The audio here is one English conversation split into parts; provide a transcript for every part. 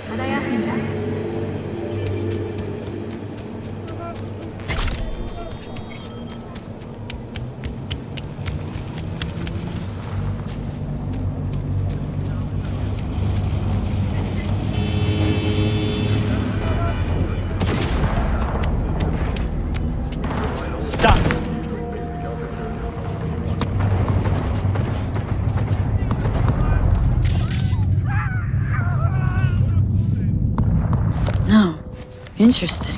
받아야 한다. Stop! No. Interesting.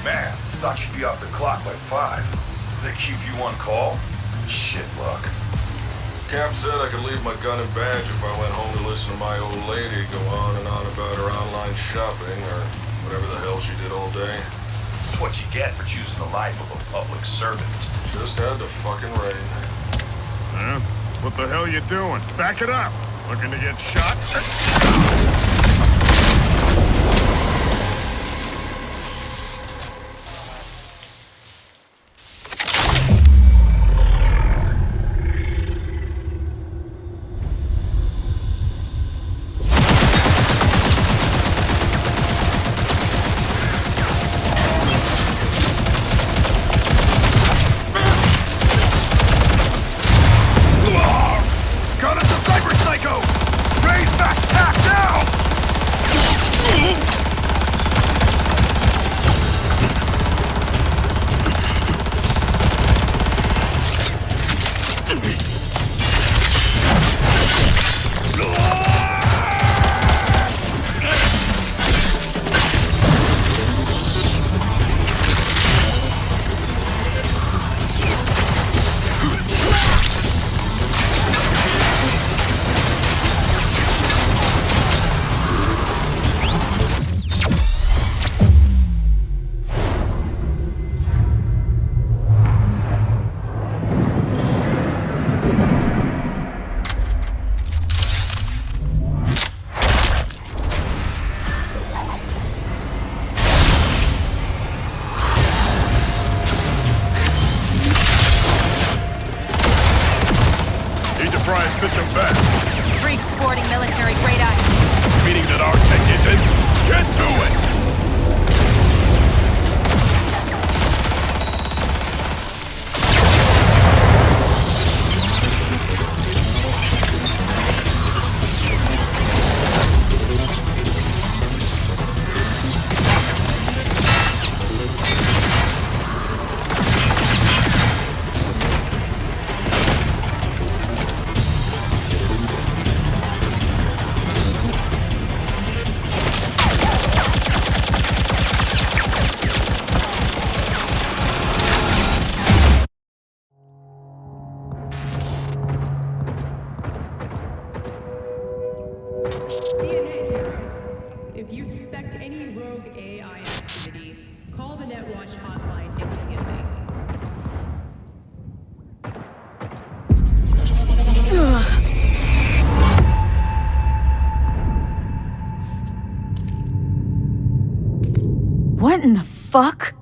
Man, thought you'd be off the clock by 5. They keep you on call? Shit luck. Cap said I could leave my gun and badge if I went home to listen to my old lady go on and on about her online shopping or whatever the hell she did all day. It's what you get for choosing the life of a public servant. Just had to fucking rain. Huh? What the hell you doing? Back it up! Looking to get shot? Got us a cyber psycho! Raise that attack now! Enterprise system best. Freak sporting military great eyes. Meaning that our tech isn't? Get to it! DNA Hero. If you suspect any rogue AI activity, call the NetWatch hotline immediately. What in the fuck?